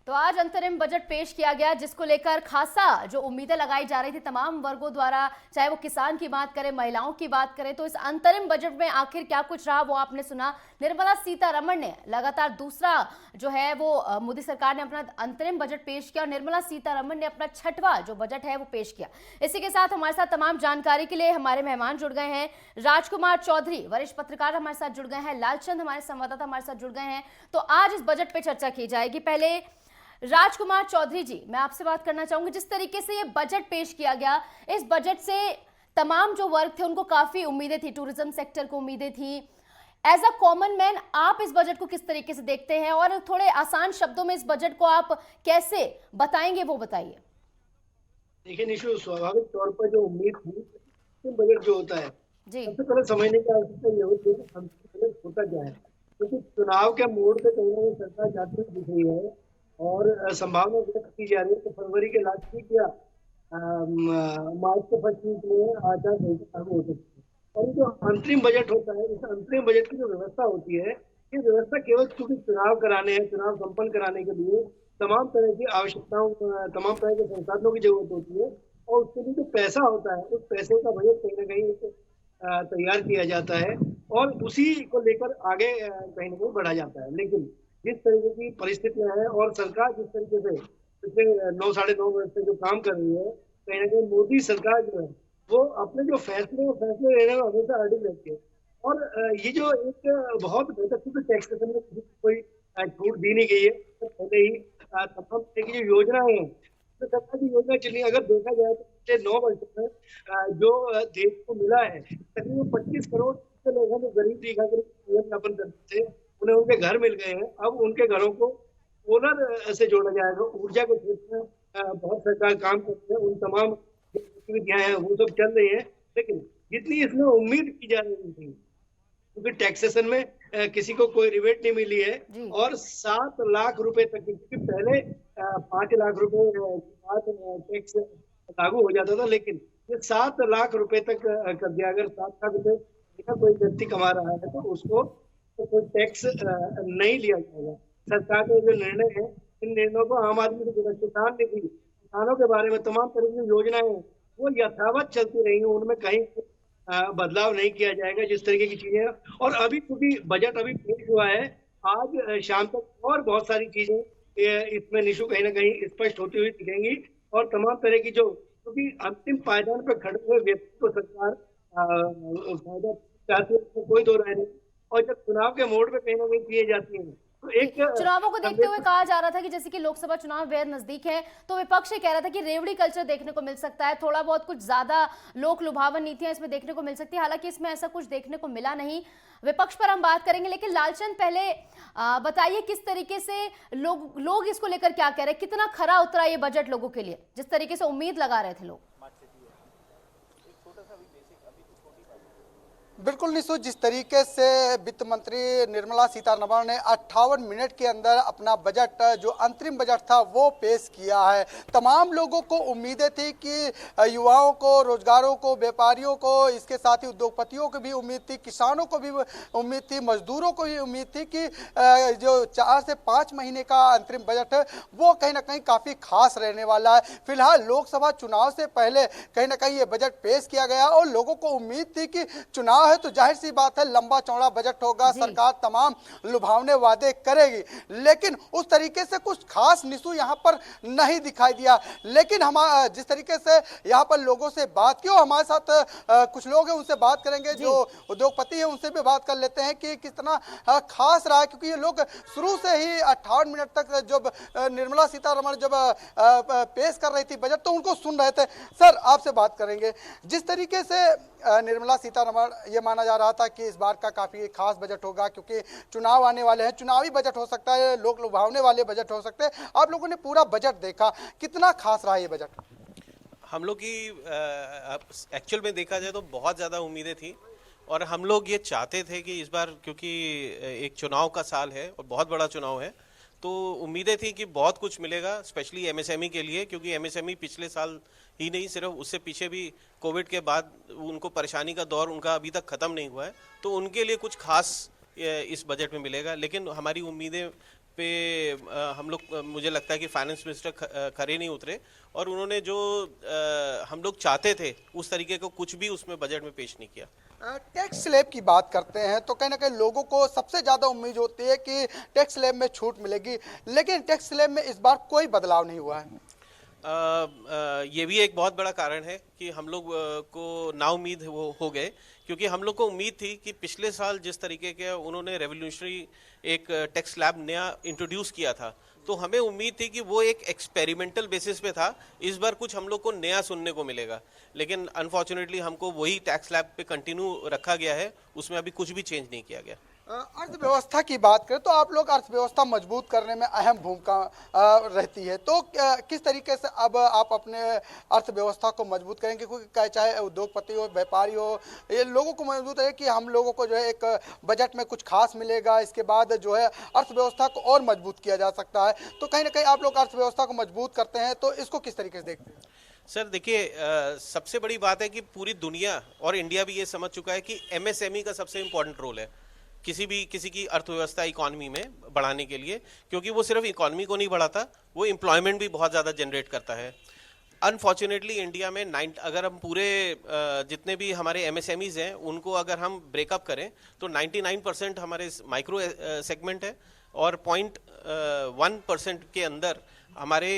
तो आज अंतरिम बजट पेश किया गया, जिसको लेकर खासा जो उम्मीदें लगाई जा रही थी तमाम वर्गों द्वारा, चाहे वो किसान की बात करें, महिलाओं की बात करें, तो इस अंतरिम बजट में आखिर क्या कुछ रहा वो आपने सुना। निर्मला सीतारमण ने लगातार दूसरा जो है वो मोदी सरकार ने अपना अंतरिम बजट पेश किया और निर्मला सीतारमण ने अपना छठवां जो बजट है वो पेश किया। इसी के साथ हमारे साथ तमाम जानकारी के लिए हमारे मेहमान जुड़ गए हैं। राजकुमार चौधरी वरिष्ठ पत्रकार हमारे साथ जुड़ गए हैं, लालचंद हमारे संवाददाता हमारे साथ जुड़ गए हैं। तो आज इस बजट पे चर्चा की जाएगी। पहले राजकुमार चौधरी जी, मैं आपसे बात करना चाहूंगी, जिस तरीके से ये बजट पेश किया गया, इस बजट से तमाम जो वर्ग थे उनको काफी उम्मीदें थी, टूरिज्म सेक्टर को उम्मीदें थी। एज अ कॉमन मैन आप इस बजट को किस तरीके से देखते हैं और थोड़े आसान शब्दों में इस बजट को आप कैसे बताएंगे वो बताइए। देखिए निशु, स्वाभाविक तौर पर जो उम्मीद थी बजट जो होता है, जी सबसे पहले समझने की आवश्यकता ये होती है कि अंतिम बजट होता क्या है। क्योंकि चुनाव के मोड़ पे कहीं ना कहीं सरकार जाती हुई दिख रही है और संभावना व्यक्त की जा रही है कि फरवरी के लास्ट वीक या मार्च के फर्स्ट वीक में आचार संहिता लागू हो सकती है। और जो अंतरिम बजट होता है, इस अंतरिम बजट की जो व्यवस्था होती है, ये व्यवस्था केवल चूंकि चुनाव कराने हैं, चुनाव संपन्न कराने के लिए तमाम तरह की आवश्यकताओं, तमाम तरह के संसाधनों की जरूरत होती है और उसके लिए जो पैसा होता है, उस पैसे का बजट कहीं ना कहीं तैयार किया जाता है और उसी को लेकर आगे कहीं ना कहीं बढ़ा जाता है। लेकिन जिस तरीके की परिस्थितियां हैं और सरकार जिस तरीके से पिछले 9 साढ़े 9 वर्ष से जो काम कर रही है, कहीं ना कहीं मोदी सरकार जो है वो अपने जो फैसले लेने में हमेशा अड़िग रहती है। और ये जो एक बहुत बेहतर, क्योंकि टैक्सेशन में किसी को कोई छूट दी नहीं गई है, तो पहले ही तमाम तरह की जो योजनाएं हैं, तो सरकार की योजना चली, अगर देखा जाए तो पिछले 9 वर्षों में जो देश को मिला है, तकरीबन 25 करोड़ से लोग हैं जो गरीब रेखा के जीवन यापन करते थे, उन्हें उनके घर मिल गए हैं। अब उनके घरों को सोलर से जोड़ा जाएगा। ऊर्जा के क्षेत्र में बहुत सरकार काम करती है, उन तमाम जो गतिविधियां हैं वो सब चल रही है। लेकिन जितनी इसमें उम्मीद की जा रही थी, क्योंकि टैक्सेशन में किसी को कोई रिबेट नहीं मिली है जी और 7 लाख रुपए तक की, क्योंकि पहले 5 लाख रुपए के बाद टैक्स लागू हो जाता था, लेकिन ये 7 लाख रुपए तक कर दिया। अगर 7 लाख रुपए का कोई व्यक्ति कमा रहा है तो उसको तो कोई टैक्स नहीं लिया जाएगा। सरकार के जो निर्णय है, इन निर्णयों को आम आदमी से जुड़ा, किसान ने भी, किसानों के बारे में तमाम तरह की योजनाएं हैं वो यथावत चलती रही, उनमें कहीं बदलाव नहीं किया जाएगा, जिस तरीके की चीजें हैं। और अभी क्योंकि बजट अभी पेश हुआ है, आज शाम तक और बहुत सारी चीजें इसमें निशु कहीं ना कहीं स्पष्ट होती हुई दिखेंगी और तमाम तरह की जो, क्योंकि अंतिम पायदान पर खड़े हुए व्यक्ति को सरकार फायदा चाहती है, उसमें कोई दो राय नहीं। और जब चुनाव के मोड़ पे कहीं ना कहीं किए जाती हैं तो जी, एक चुनावों को देखते हुए संदेश। कहा जा रहा था कि जैसे कि लोकसभा चुनाव बेहद नजदीक है, तो विपक्ष ये कह रहा था कि रेवड़ी कल्चर देखने को मिल सकता है, थोड़ा बहुत कुछ ज्यादा लोक लुभावन नीतियां इसमें देखने को मिल सकती है। हालांकि इसमें ऐसा कुछ देखने को मिला नहीं। विपक्ष पर हम बात करेंगे, लेकिन लालचंद पहले बताइए किस तरीके से लोग इसको लेकर क्या कह रहे हैं, कितना खरा उतरा ये बजट लोगों के लिए, जिस तरीके से उम्मीद लगा रहे थे लोग। बिल्कुल निशु, जिस तरीके से वित्त मंत्री निर्मला सीतारमण ने 58 मिनट के अंदर अपना बजट, जो अंतरिम बजट था, वो पेश किया है। तमाम लोगों को उम्मीदें थी कि युवाओं को, रोजगारों को, व्यापारियों को, इसके साथ ही उद्योगपतियों को भी उम्मीद थी, किसानों को भी उम्मीद थी, मजदूरों को भी उम्मीद थी कि जो 4 से 5 महीने का अंतरिम बजट है वो कहीं ना कहीं काफ़ी खास रहने वाला है। फिलहाल लोकसभा चुनाव से पहले कहीं ना कहीं ये बजट पेश किया गया और लोगों को उम्मीद थी कि चुनाव है तो जाहिर सी बात है लंबा चौड़ा बजट होगा, सरकार तमाम लुभावने वादे करेगी, लेकिन उस तरीके से कुछ खास निशु यहाँ पर नहीं दिखाई दिया। लेकिन हम जिस तरीके से यहाँ पर लोगों से बात की, हमारे साथ कुछ लोग हैं, उनसे बात करेंगे, जो उद्योगपति हैं उनसे भी बात कर लेते हैं कि कितना खास रहा है। क्योंकि ये लोग शुरू से ही 58 मिनट तक जब निर्मला सीतारमण जब पेश कर रही थी बजट, तो उनको सुन रहे थे। सर, आपसे बात करेंगे, जिस तरीके से निर्मला सीतारमण, ये माना जा रहा था कि इस बार का काफी खास बजट होगा क्योंकि चुनाव आने वाले हैं, चुनावी बजट हो सकता है, लोग लुभावने वाले बजट हो सकते हैं। आप लोगों ने पूरा बजट देखा, कितना खास रहा ये बजट? हम लोग की एक्चुअल में देखा जाए तो बहुत ज़्यादा उम्मीदें थी और हम लोग ये चाहते थे कि इस बार, क्योंकि एक चुनाव का साल है और बहुत बड़ा चुनाव है, तो उम्मीदें थी कि बहुत कुछ मिलेगा, स्पेशली एमएसएमई के लिए, क्योंकि एमएसएमई पिछले साल ही नहीं, सिर्फ उससे पीछे भी कोविड के बाद उनको परेशानी का दौर उनका अभी तक ख़त्म नहीं हुआ है, तो उनके लिए कुछ खास इस बजट में मिलेगा। लेकिन हमारी उम्मीदें पे हम लोग, मुझे लगता है कि फाइनेंस मिनिस्टर खरे नहीं उतरे, और उन्होंने जो हम लोग चाहते थे उस तरीके को कुछ भी उसमें बजट में पेश नहीं किया। टैक्स स्लैब की बात करते हैं तो कहीं ना कहीं लोगों को सबसे ज़्यादा उम्मीद होती है कि टैक्स स्लैब में छूट मिलेगी, लेकिन टैक्स स्लैब में इस बार कोई बदलाव नहीं हुआ है। ये भी एक बहुत बड़ा कारण है कि हम लोग को नाउम्मीद हो गए, क्योंकि हम लोग को उम्मीद थी कि पिछले साल जिस तरीके के उन्होंने रेवोल्यूशनरी एक टैक्स स्लैब नया इंट्रोड्यूस किया था, तो हमें उम्मीद थी कि वो एक एक्सपेरिमेंटल बेसिस पे था, इस बार कुछ हम लोग को नया सुनने को मिलेगा। लेकिन अनफॉर्चुनेटली हमको वही टैक्स स्लैब पे कंटिन्यू रखा गया है, उसमें अभी कुछ भी चेंज नहीं किया गया। अर्थव्यवस्था की बात करें तो आप लोग अर्थव्यवस्था मजबूत करने में अहम भूमिका रहती है, तो किस तरीके से अब आप अपने अर्थव्यवस्था को मजबूत करेंगे, क्योंकि चाहे उद्योगपति हो, व्यापारी हो, ये लोगों को मजबूत है कि हम लोगों को जो है एक बजट में कुछ खास मिलेगा, इसके बाद जो है अर्थव्यवस्था को और मजबूत किया जा सकता है, तो कहीं ना कहीं आप लोग अर्थव्यवस्था को मजबूत करते हैं, तो इसको किस तरीके से देखते हैं? सर देखिए, सबसे बड़ी बात है कि पूरी दुनिया और इंडिया भी ये समझ चुका है कि एमएसएमई का सबसे इंपॉर्टेंट रोल है किसी की अर्थव्यवस्था इकोनॉमी में बढ़ाने के लिए, क्योंकि वो सिर्फ इकोनॉमी को नहीं बढ़ाता, वो एम्प्लॉयमेंट भी बहुत ज़्यादा जनरेट करता है। अनफॉर्चुनेटली इंडिया में अगर हम पूरे जितने भी हमारे एमएसएमईज हैं उनको अगर हम ब्रेकअप करें तो 99% हमारे माइक्रो सेगमेंट है, और 0.1% के अंदर हमारे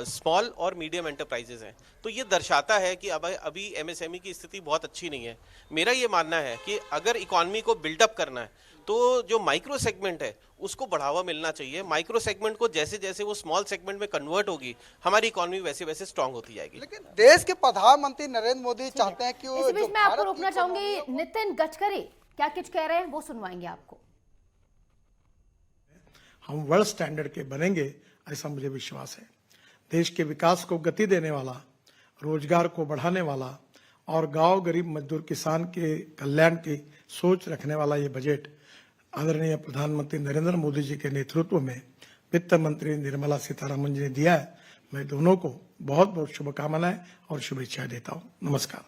स्मॉल और मीडियम एंटरप्राइजेज हैं। तो ये दर्शाता है कि अभी एमएसएमई की स्थिति बहुत अच्छी नहीं है। मेरा ये मानना है कि अगर इकॉनमी को बिल्डअप करना है तो जो माइक्रो सेगमेंट है उसको बढ़ावा मिलना चाहिए। माइक्रो सेगमेंट को जैसे जैसे वो स्मॉल सेगमेंट में कन्वर्ट होगी, हमारी इकोनॉमी वैसे वैसे स्ट्रांग होती जाएगी। लेकिन देश के प्रधानमंत्री नरेंद्र मोदी चाहते हैं कि इसी बीच मैं आपको रोकना चाहूंगी, नितिन गडकरी क्या कुछ कह रहे हैं वो सुनवाएंगे आपको। हम वर्ल्ड स्टैंडर्ड के बनेंगे ऐसा मुझे विश्वास है। देश के विकास को गति देने वाला, रोजगार को बढ़ाने वाला और गांव गरीब मजदूर किसान के कल्याण की सोच रखने वाला ये बजट आदरणीय प्रधानमंत्री नरेंद्र मोदी जी के नेतृत्व में वित्त मंत्री निर्मला सीतारमण जी ने दिया है। मैं दोनों को बहुत बहुत शुभकामनाएं और शुभेच्छाएं देता हूं। नमस्कार।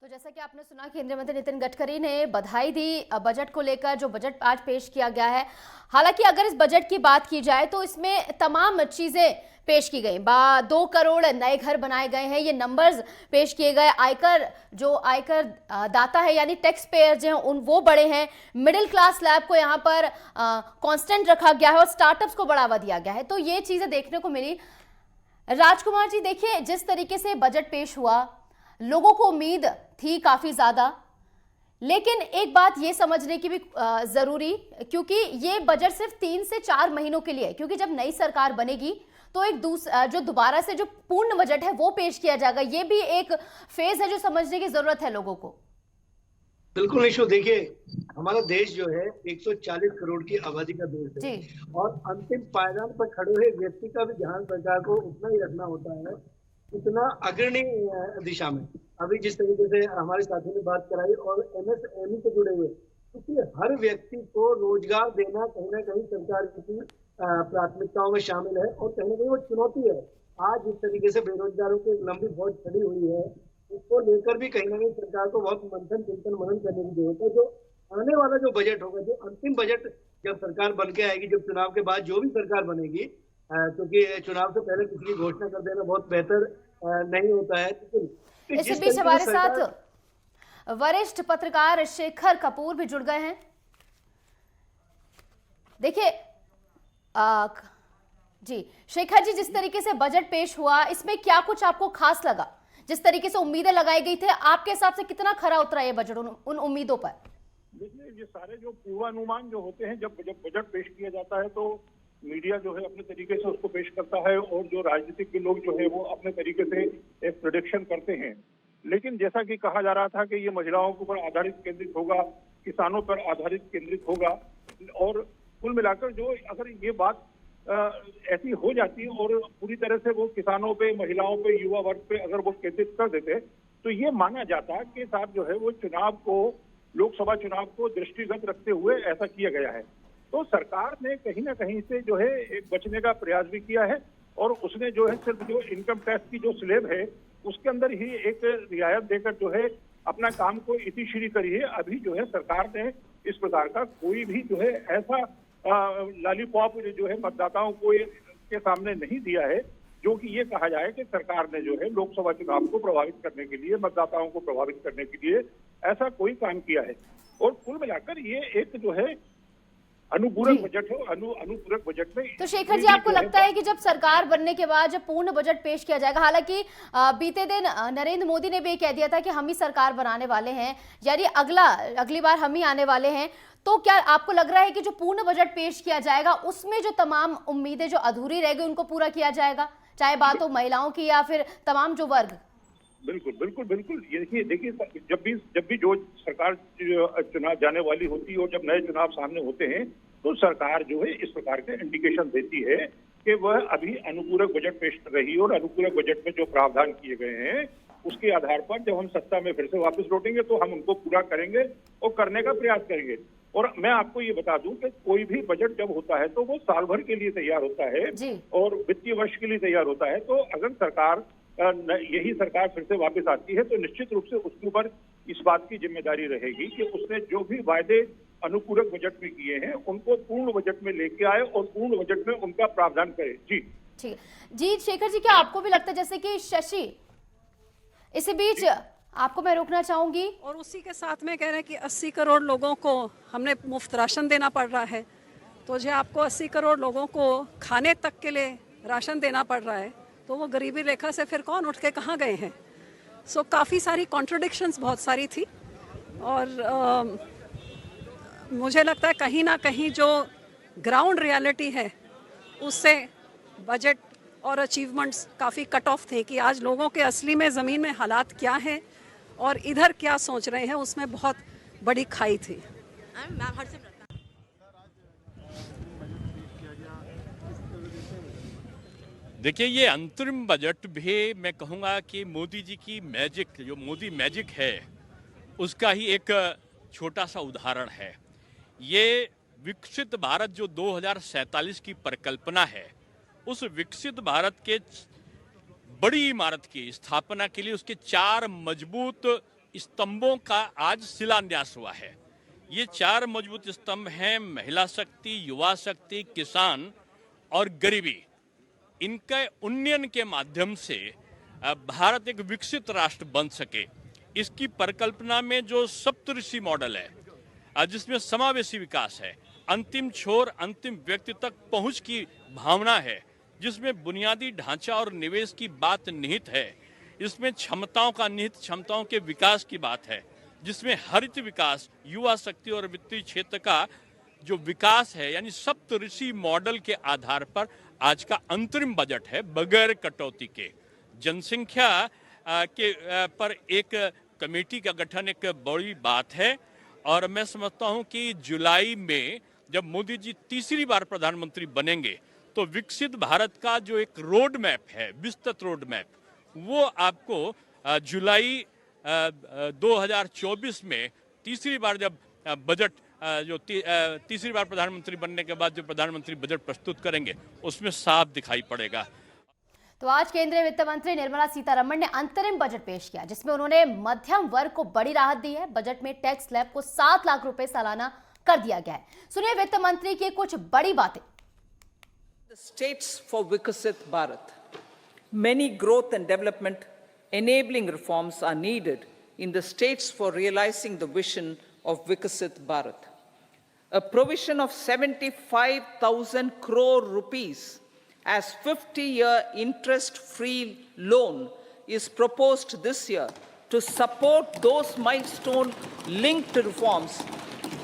तो जैसा कि आपने सुना, केंद्रीय मंत्री नितिन गडकरी ने बधाई दी बजट को लेकर, जो बजट आज पेश किया गया है। हालांकि अगर इस बजट की बात की जाए तो इसमें तमाम चीजें पेश की गई। 2 करोड़ नए घर बनाए गए हैं, ये नंबर्स पेश किए गए। आयकर दाता है यानी टैक्स पेयर जो हैं वो बड़े हैं। मिडिल क्लास स्लैब को यहाँ पर कांस्टेंट रखा गया है और स्टार्टअप्स को बढ़ावा दिया गया है। तो ये चीजें देखने को मिली। राजकुमार जी, देखिए जिस तरीके से बजट पेश हुआ, लोगों को उम्मीद थी काफी ज्यादा, लेकिन एक बात ये समझने की भी जरूरी, क्योंकि ये बजट सिर्फ 3 से 4 महीनों के लिए है, क्योंकि जब नई सरकार बनेगी तो एक जो दोबारा से जो पूर्ण बजट है वो पेश किया जाएगा। ये भी एक फेज है जो समझने की जरूरत है लोगों को। बिल्कुल निशु, देखिए हमारा देश जो है 140 करोड़ की आबादी का देश है, और अंतिम पायदान पर खड़े हुए व्यक्ति का भी ध्यान सरकार को उतना ही रखना होता है, इतना अग्रणी दिशा में। अभी जिस तरीके से हमारे साथियों ने बात कराई और एमएसएमई से जुड़े हुए, क्योंकि हर व्यक्ति को रोजगार देना कहीं ना कहीं सरकार की प्राथमिकताओं में शामिल है, और कहीं ना कहीं वो चुनौती है। आज जिस तरीके से बेरोजगारों की लंबी फौज खड़ी हुई है, उसको लेकर भी कहीं ना कहीं सरकार को बहुत मंथन चिंतन मनन करने की जरूरत है। जो आने वाला जो बजट होगा, जो अंतिम बजट जब सरकार बन के आएगी, जब चुनाव के बाद जो भी सरकार बनेगी, क्योंकि चुनाव से पहले किसी की घोषणा कर देना बहुत बेहतर नहीं होता है। इसी बीच हमारे साथ वरिष्ठ पत्रकार शेखर कपूर भी जुड़ गए हैं। देखिए जी शेखर जी, जिस तरीके से बजट पेश हुआ, इसमें क्या कुछ आपको खास लगा? जिस तरीके से उम्मीदें लगाई गई थे, आपके हिसाब से कितना खरा उतरा ये बजट उन उम्मीदों पर? देखिए, ये सारे जो पूर्वानुमान जो होते हैं, जब बजट पेश किया जाता है तो मीडिया जो है अपने तरीके से उसको पेश करता है, और जो राजनीतिक के लोग जो है वो अपने तरीके से एक प्रेडिक्शन करते हैं। लेकिन जैसा कि कहा जा रहा था कि ये महिलाओं के ऊपर आधारित केंद्रित होगा, किसानों पर आधारित केंद्रित होगा, और कुल मिलाकर जो अगर ये बात ऐसी हो जाती और पूरी तरह से वो किसानों पे, महिलाओं पे, युवा वर्ग पे अगर वो केंद्रित कर देते, तो ये माना जाता कि साहब जो है वो चुनाव को, लोकसभा चुनाव को दृष्टिगत रखते हुए ऐसा किया गया है। तो सरकार ने कहीं ना कहीं से जो है एक बचने का प्रयास भी किया है, और उसने जो है सिर्फ जो इनकम टैक्स की जो स्लैब है उसके अंदर ही एक रियायत देकर जो है अपना काम को इतिश्री करी है। अभी जो है सरकार ने इस प्रकार का कोई भी जो है ऐसा लॉलीपॉप जो है मतदाताओं को के सामने नहीं दिया है, जो कि ये कहा जाए कि सरकार ने जो है लोकसभा चुनाव को प्रभावित करने के लिए, मतदाताओं को प्रभावित करने के लिए ऐसा कोई काम किया है। और कुल मिलाकर ये एक जो है अनुपूरक बजट है। अनुपूरक बजट में तो शेखर जी, आपको लगता है कि जब सरकार बनने के बाद जब पूर्ण बजट पेश किया जाएगा, हालांकि बीते दिन नरेंद्र मोदी ने भी कह दिया था कि हम ही सरकार बनाने वाले हैं, यानी अगली बार हम ही आने वाले हैं, तो क्या आपको लग रहा है कि जो पूर्ण बजट पेश किया जाएगा उसमें जो तमाम उम्मीदें जो अधूरी रह गई उनको पूरा किया जाएगा, चाहे बात हो महिलाओं की या फिर तमाम जो वर्ग? बिल्कुल बिल्कुल बिल्कुल। ये देखिए, जब भी जो सरकार चुनाव जाने वाली होती है और जब नए चुनाव सामने होते हैं तो सरकार जो है इस प्रकार के इंडिकेशन देती है कि वह अभी अनुपूरक बजट पेश कर रही है और अनुपूरक बजट में जो प्रावधान किए गए हैं उसके आधार पर जब हम सत्ता में फिर से वापस लौटेंगे तो हम उनको पूरा करेंगे और करने का प्रयास करेंगे। और मैं आपको ये बता दूं कि कोई भी बजट जब होता है तो वो साल भर के लिए तैयार होता है और वित्तीय वर्ष के लिए तैयार होता है। तो अगर सरकार यही सरकार फिर से वापस आती है तो निश्चित रूप से उसके ऊपर इस बात की जिम्मेदारी रहेगी कि उसने जो भी वायदे अनुपूरक बजट में किए हैं उनको पूर्ण बजट में लेके आए और पूर्ण बजट में उनका प्रावधान करे। जी ठीक जी। शेखर जी, क्या आपको भी लगता है जैसे कि शशि, इसी बीच आपको मैं रोकना चाहूंगी, और उसी के साथ में कह रहे हैं कि 80 करोड़ लोगों को हमने मुफ्त राशन देना पड़ रहा है, तो जो आपको 80 करोड़ लोगों को खाने तक के लिए राशन देना पड़ रहा है, तो वो गरीबी रेखा से फिर कौन उठ के कहाँ गए हैं। सो काफ़ी सारी कॉन्ट्रडिक्शंस बहुत सारी थी और मुझे लगता है कहीं ना कहीं जो ग्राउंड रियलिटी है उससे बजट और अचीवमेंट्स काफ़ी कट ऑफ थे कि आज लोगों के असली में ज़मीन में हालात क्या हैं और इधर क्या सोच रहे हैं, उसमें बहुत बड़ी खाई थी। देखिए, ये अंतरिम बजट भी मैं कहूँगा कि मोदी जी की मैजिक, जो मोदी मैजिक है, उसका ही एक छोटा सा उदाहरण है। ये विकसित भारत जो 2047 की परिकल्पना है, उस विकसित भारत के बड़ी इमारत की स्थापना के लिए उसके 4 मजबूत स्तंभों का आज शिलान्यास हुआ है। ये 4 मजबूत स्तंभ हैं महिला शक्ति, युवा शक्ति, किसान और गरीबी। इनके उन्नयन के माध्यम से भारत एक विकसित राष्ट्र बन सके, इसकी परिकल्पना में जो सप्तऋषि मॉडल है, जिसमें समावेशी विकास है, अंतिम छोर अंतिम व्यक्ति तक पहुंच की भावना है, जिसमें बुनियादी ढांचा और निवेश की बात निहित है, इसमें क्षमताओं का निहित क्षमताओं के विकास की बात है, जिसमें हरित विकास, युवा शक्ति और वित्तीय क्षेत्र का जो विकास है, यानी सप्तऋषि मॉडल के आधार पर आज का अंतरिम बजट है, बगैर कटौती के। जनसंख्या के पर एक कमेटी का गठन एक बड़ी बात है और मैं समझता हूं कि जुलाई में जब मोदी जी तीसरी बार प्रधानमंत्री बनेंगे तो विकसित भारत का जो एक रोड मैप है, विस्तृत रोड मैप, वो आपको जुलाई 2024 में तीसरी बार जब बजट जो तीसरी बार प्रधानमंत्री बनने के बाद जो प्रधानमंत्री बजट प्रस्तुत करेंगे उसमें साफ दिखाई पड़ेगा। तो आज केंद्रीय वित्त मंत्री निर्मला सीतारमण ने अंतरिम बजट पेश किया, जिसमें उन्होंने मध्यम वर्ग को बड़ी राहत दी है। बजट में टैक्स स्लैब को 7 लाख रुपए सालाना कर दिया गया है। सुनिए वित्त मंत्री की कुछ बड़ी बातें। States for Viksit Bharat. Many growth and development enabling reforms are needed in the states for realizing the vision of Viksit Bharat. A provision of 75,000 crore rupees as 50-year interest-free loan is proposed this year to support those milestone-linked reforms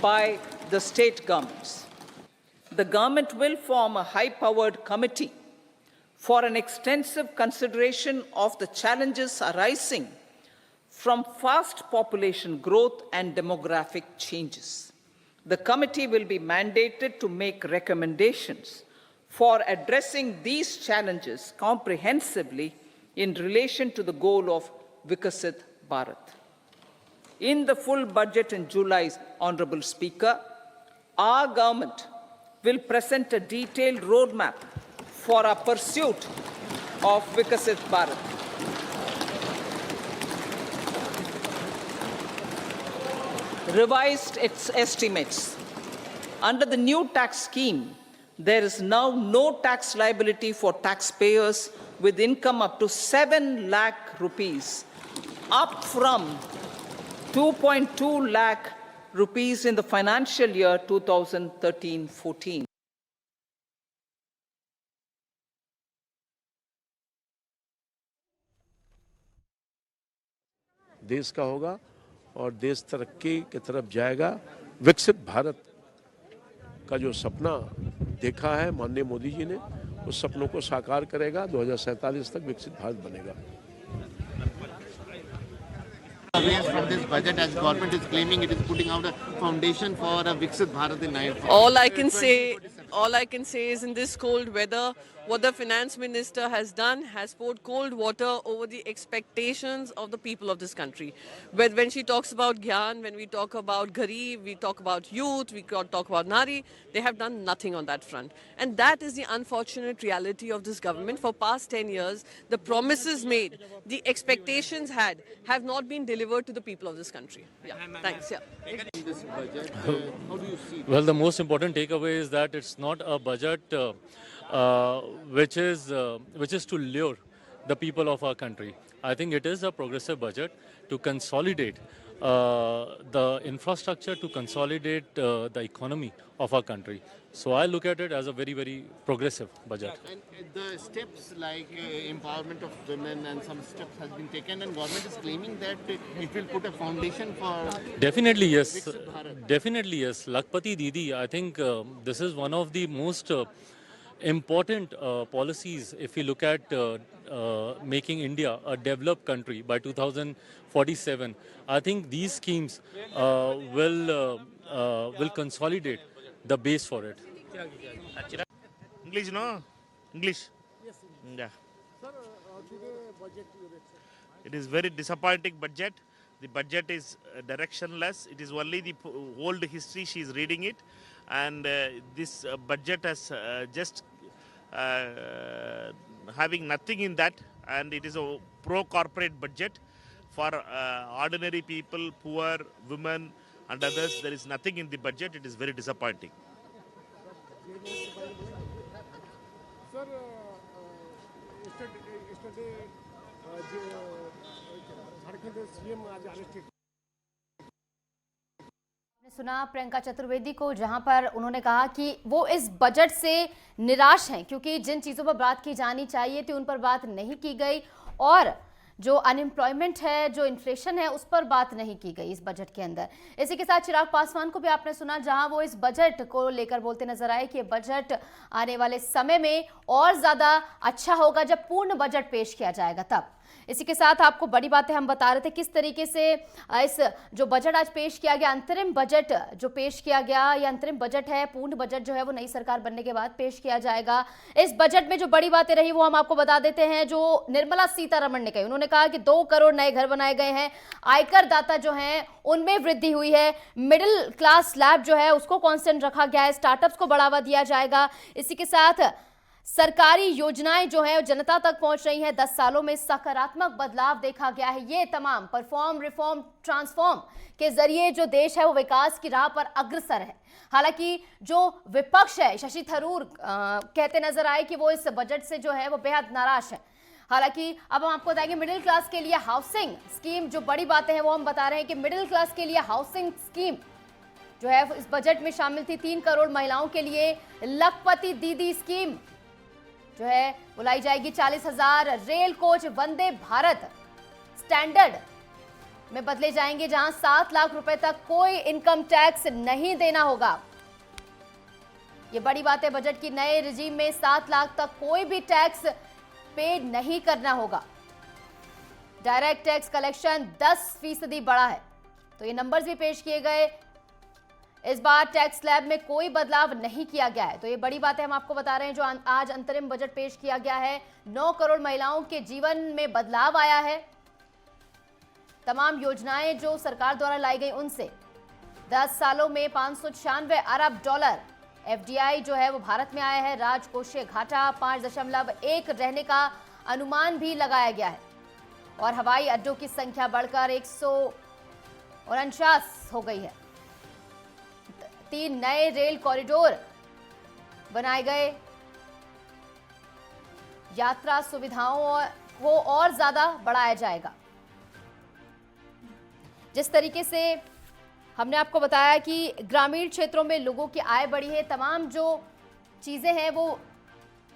by the state governments. The government will form a high-powered committee for an extensive consideration of the challenges arising from fast population growth and demographic changes. The committee will be mandated to make recommendations for addressing these challenges comprehensively in relation to the goal of Viksit Bharat. In the full budget in July, Honorable Speaker, our government will present a detailed roadmap for our pursuit of Viksit Bharat. Revised its estimates Under the new tax scheme, there is now no tax liability for taxpayers with income up to 7 lakh rupees, up from 2.2 lakh rupees in the financial year 2013-14. देश का होगा और देश तरक्की की तरफ जाएगा। विकसित भारत का जो सपना देखा है माननीय मोदी जी ने, उस सपनों को साकार करेगा। 2047 तक विकसित भारत बनेगा। From this budget, as government is claiming it is putting out a foundation for a Viksit Bharat in 9. All I can say is in this cold weather, what the finance minister has done has poured cold water over the expectations of the people of this country. When she talks about Gyan, when we talk about Garib, we talk about youth, we talk about Nari, they have done nothing on that front. And that is the unfortunate reality of this government. For past 10 years, the promises made, the expectations had, have not been delivered to the people of this country. Yeah, thanks. Yeah. This budget, how do you see it? Well, the most important takeaway is that it's not a budget which is to lure the people of our country. I think it is a progressive budget to consolidate the infrastructure, to consolidate the economy of our country. So I look at it as a very, very progressive budget. And the steps like empowerment of women and some steps has been taken, and government is claiming that it will put a foundation for. Definitely yes. Viksit Bharat. Definitely yes. Lakpati Didi, I think this is one of the most important policies if we look at making India a developed country by 2047. I think these schemes will consolidate the base for it. English, no? English? Yes. Yeah. Sir, today budget It is very disappointing budget. The budget is directionless. It is only the old history. She is reading it. And this budget has just having nothing in that. And it is a pro-corporate budget for ordinary people, poor, women and others. There is nothing in the budget. It is very disappointing. Sir, yesterday Jharkhand CM arrested. सुना प्रियंका चतुर्वेदी को, जहां पर उन्होंने कहा कि वो इस budget से निराश हैं क्योंकि जिन चीज़ों पर बात की जानी चाहिए थी उन पर बात नहीं की गई और जो अनएम्प्लॉयमेंट है, जो इन्फ्लेशन है, उस पर बात नहीं की गई इस बजट के अंदर। इसी के साथ चिराग पासवान को भी आपने सुना, जहां वो इस बजट को लेकर बोलते नजर आए कि बजट आने वाले समय में और ज़्यादा अच्छा होगा जब पूर्ण बजट पेश किया जाएगा तब। इसी के साथ आपको बड़ी बातें हम बता रहे थे किस तरीके से इस जो बजट आज पेश किया गया, अंतरिम बजट जो पेश किया गया, ये अंतरिम बजट है, पूर्ण बजट जो है वो नई सरकार बनने के बाद पेश किया जाएगा। इस बजट में जो बड़ी बातें रही वो हम आपको बता देते हैं। जो निर्मला सीतारमण ने कही, उन्होंने कहा कि 2 करोड़ नए घर बनाए गए हैं, आयकर दाता जो हैं उनमें वृद्धि हुई है, मिडिल क्लास स्लैब जो है उसको कांस्टेंट रखा गया है, स्टार्टअप्स को बढ़ावा दिया जाएगा। इसी के साथ सरकारी योजनाएं जो है जनता तक पहुंच रही हैं, 10 सालों में सकारात्मक बदलाव देखा गया है। ये तमाम परफॉर्म, रिफॉर्म, ट्रांसफॉर्म के जरिए जो देश है वो विकास की राह पर अग्रसर है। हालांकि जो विपक्ष है, शशि थरूर कहते नजर आए कि वो इस बजट से जो है वो बेहद नाराज है। हालांकि अब हम आपको बताएंगे मिडिल क्लास के लिए हाउसिंग स्कीम, जो बड़ी बातें हैं वो हम बता रहे हैं कि मिडिल क्लास के लिए हाउसिंग स्कीम जो है इस बजट में शामिल थी। 3 करोड़ महिलाओं के लिए लखपति दीदी स्कीम जो है बुलाई जाएगी। 40,000 rail coach Vande Bharat standard में बदले जाएंगे, जहां 7 लाख रुपए तक कोई इनकम टैक्स नहीं देना होगा। ये बड़ी बात है बजट की। नए रिजीम में 7 लाख तक कोई भी टैक्स पे नहीं करना होगा। डायरेक्ट टैक्स कलेक्शन 10% बढ़ा है, तो ये नंबर्स भी पेश किए गए। इस बार टैक्स स्लैब में कोई बदलाव नहीं किया गया है, तो ये बड़ी बात है हम आपको बता रहे हैं। जो आज अंतरिम बजट पेश किया गया है, 9 करोड़ महिलाओं के जीवन में बदलाव आया है। तमाम योजनाएं जो सरकार द्वारा लाई गई उनसे 10 सालों में 596 अरब डॉलर एफडीआई जो है वो भारत में आया है। राजकोषीय घाटा 5.1 रहने का अनुमान भी लगाया गया है और हवाई अड्डों की संख्या बढ़कर 149 हो गई है। 3 नए रेल कॉरिडोर बनाए गए। यात्रा सुविधाओं को और ज्यादा बढ़ाया जाएगा। जिस तरीके से हमने आपको बताया कि ग्रामीण क्षेत्रों में लोगों की आय बढ़ी है, तमाम जो चीजें हैं वो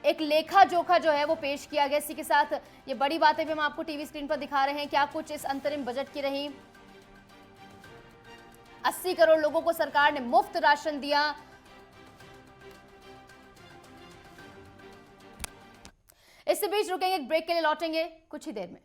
एक लेखा जोखा जो है वो पेश किया गया। इसी के साथ ये बड़ी बातें भी हम आपको टीवी स्क्रीन पर दिखा रहे हैं। क्या कुछ इस अंतरिम बजट की रही। 80 करोड़ लोगों को सरकार ने मुफ्त राशन दिया। इसी बीच रुकेंगे, एक ब्रेक के लिए लौटेंगे कुछ ही देर में।